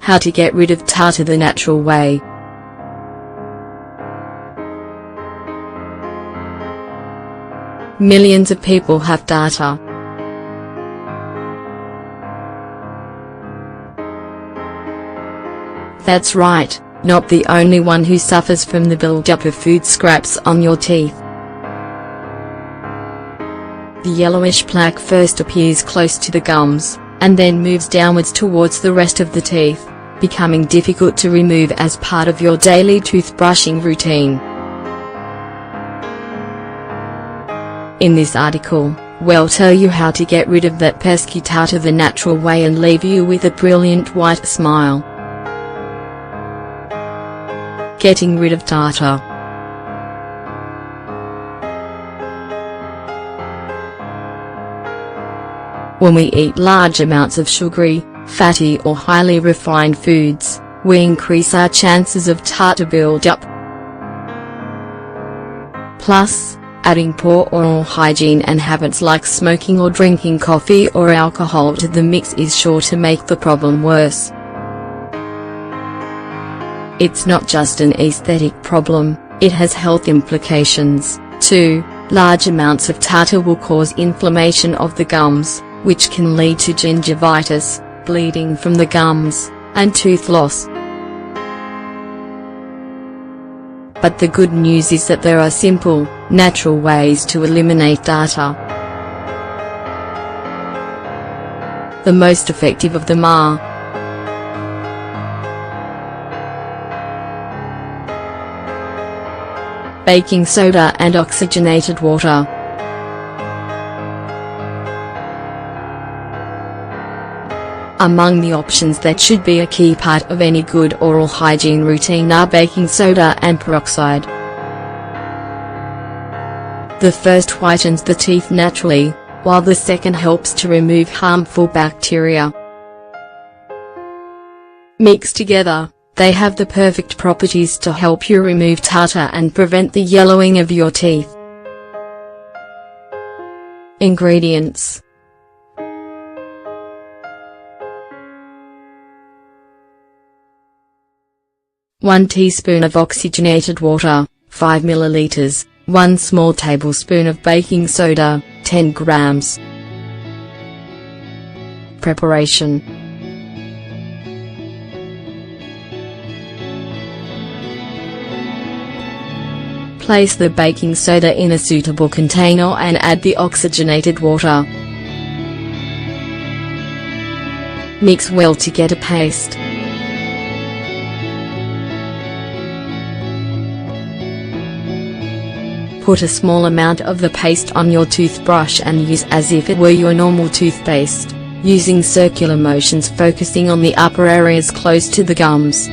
How to get rid of tartar the natural way. Millions of people have tartar. That's right, not the only one who suffers from the buildup of food scraps on your teeth. The yellowish plaque first appears close to the gums, and then moves downwards towards the rest of the teeth, becoming difficult to remove as part of your daily toothbrushing routine. In this article, we'll tell you how to get rid of that pesky tartar the natural way and leave you with a brilliant white smile. Getting rid of tartar. When we eat large amounts of sugary, fatty or highly refined foods, we increase our chances of tartar buildup. Plus, adding poor oral hygiene and habits like smoking or drinking coffee or alcohol to the mix is sure to make the problem worse. It's not just an aesthetic problem, it has health implications, too. Large amounts of tartar will cause inflammation of the gums, which can lead to gingivitis, bleeding from the gums, and tooth loss. But the good news is that there are simple, natural ways to eliminate tartar. The most effective of them are baking soda and oxygenated water. Among the options that should be a key part of any good oral hygiene routine are baking soda and peroxide. The first whitens the teeth naturally, while the second helps to remove harmful bacteria. Mixed together, they have the perfect properties to help you remove tartar and prevent the yellowing of your teeth. Ingredients: 1 teaspoon of oxygenated water, 5 milliliters, 1 small tablespoon of baking soda, 10 grams. Preparation: place the baking soda in a suitable container and add the oxygenated water. Mix well to get a paste. Put a small amount of the paste on your toothbrush and use as if it were your normal toothpaste, using circular motions focusing on the upper areas close to the gums.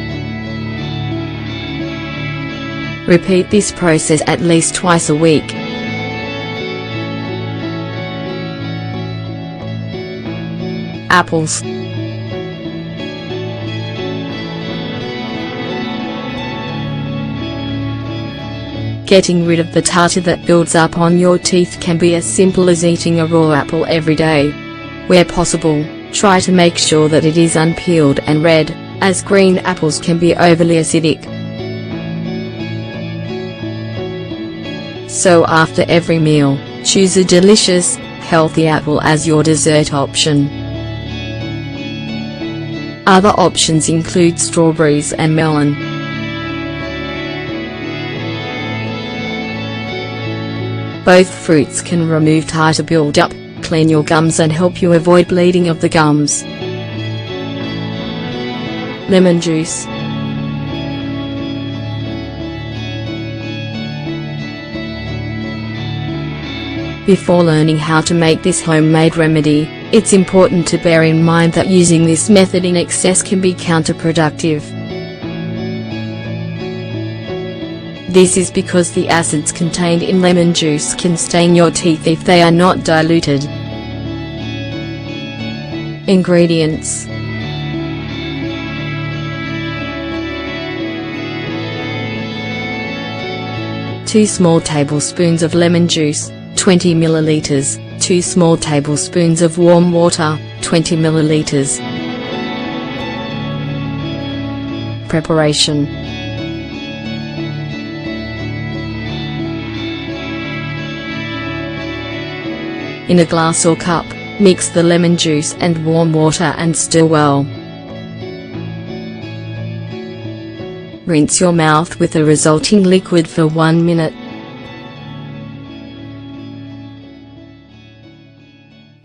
Repeat this process at least twice a week. Apples. Getting rid of the tartar that builds up on your teeth can be as simple as eating a raw apple every day. Where possible, try to make sure that it is unpeeled and red, as green apples can be overly acidic. So after every meal, choose a delicious, healthy apple as your dessert option. Other options include strawberries and melon. Both fruits can remove tartar buildup, clean your gums and help you avoid bleeding of the gums. Lemon juice. Before learning how to make this homemade remedy, it's important to bear in mind that using this method in excess can be counterproductive. This is because the acids contained in lemon juice can stain your teeth if they are not diluted. Ingredients: 2 small tablespoons of lemon juice, 20 milliliters, 2 small tablespoons of warm water, 20 milliliters. preparation. In a glass or cup, mix the lemon juice and warm water and stir well. Rinse your mouth with the resulting liquid for 1 minute.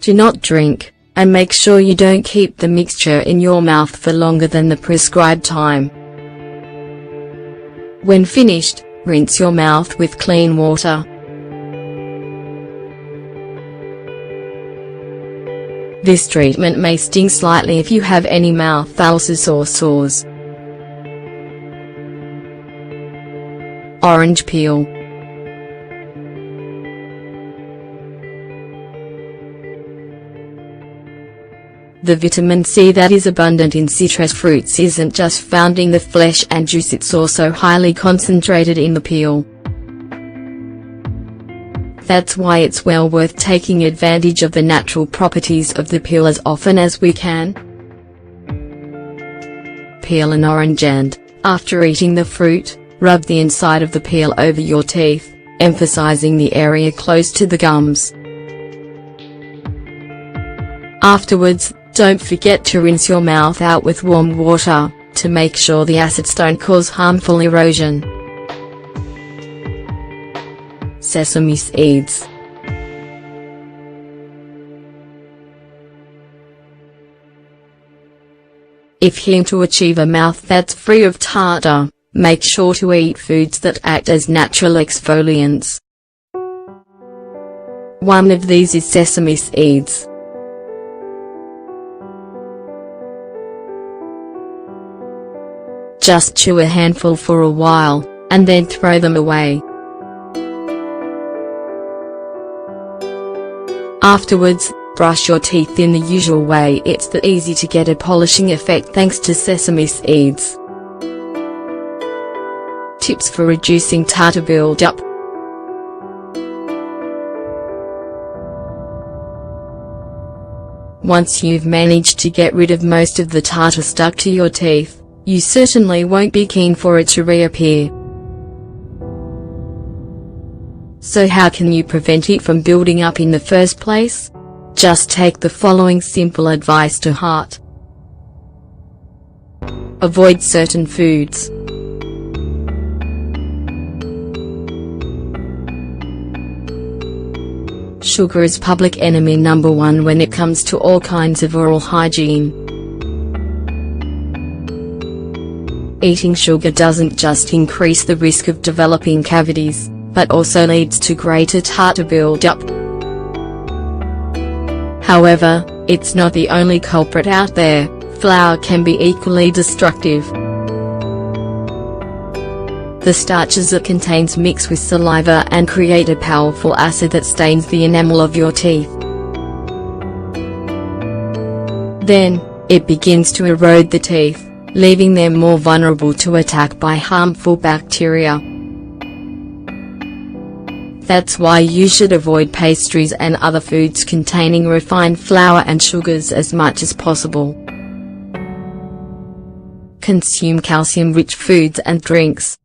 Do not drink, and make sure you don't keep the mixture in your mouth for longer than the prescribed time. When finished, rinse your mouth with clean water. This treatment may sting slightly if you have any mouth ulcers or sores. Orange peel. The vitamin C that is abundant in citrus fruits isn't just found in the flesh and juice, it's also highly concentrated in the peel. That's why it's well worth taking advantage of the natural properties of the peel as often as we can. Peel an orange and, after eating the fruit, rub the inside of the peel over your teeth, emphasizing the area close to the gums. Afterwards, don't forget to rinse your mouth out with warm water, to make sure the acids don't cause harmful erosion. Sesame seeds. If you aim to achieve a mouth that's free of tartar, make sure to eat foods that act as natural exfoliants. One of these is sesame seeds. Just chew a handful for a while, and then throw them away. Afterwards, brush your teeth in the usual way. It's the easy to get a polishing effect thanks to sesame seeds. Tips for reducing tartar buildup. Once you've managed to get rid of most of the tartar stuck to your teeth, you certainly won't be keen for it to reappear. So how can you prevent it from building up in the first place? Just take the following simple advice to heart. Avoid certain foods. Sugar is public enemy number one when it comes to all kinds of oral hygiene. Eating sugar doesn't just increase the risk of developing cavities, but also leads to greater tartar buildup. However, it's not the only culprit out there. Flour can be equally destructive. The starches it contains mix with saliva and create a powerful acid that stains the enamel of your teeth. Then, it begins to erode the teeth, leaving them more vulnerable to attack by harmful bacteria. That's why you should avoid pastries and other foods containing refined flour and sugars as much as possible. Consume calcium-rich foods and drinks.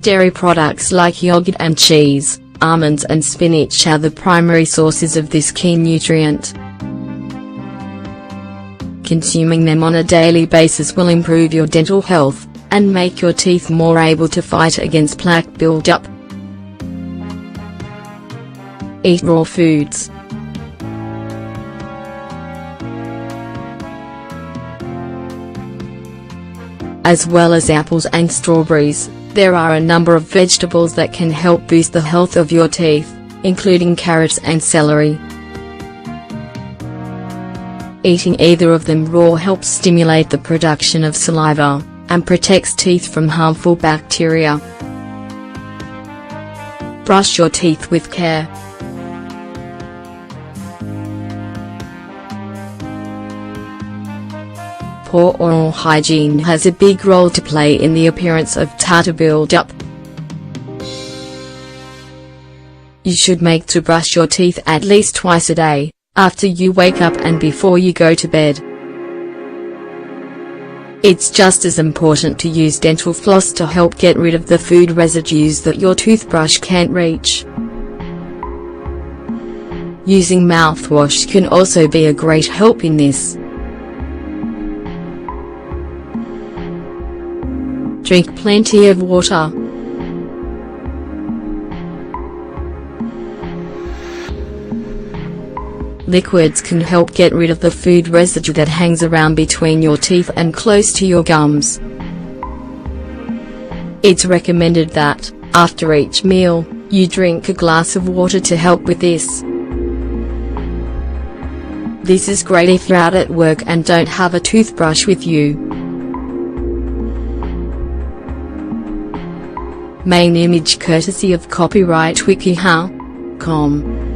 Dairy products like yogurt and cheese, almonds and spinach are the primary sources of this key nutrient. Consuming them on a daily basis will improve your dental health, and make your teeth more able to fight against plaque buildup. Eat raw foods. As well as apples and strawberries, there are a number of vegetables that can help boost the health of your teeth, including carrots and celery. Eating either of them raw helps stimulate the production of saliva, and protects teeth from harmful bacteria. Brush your teeth with care. Poor oral hygiene has a big role to play in the appearance of tartar buildup. You should make to brush your teeth at least twice a day, after you wake up and before you go to bed. It's just as important to use dental floss to help get rid of the food residues that your toothbrush can't reach. Using mouthwash can also be a great help in this. Drink plenty of water. Liquids can help get rid of the food residue that hangs around between your teeth and close to your gums. It's recommended that, after each meal, you drink a glass of water to help with this. This is great if you're out at work and don't have a toothbrush with you. Main image courtesy of copyright wikihow.com.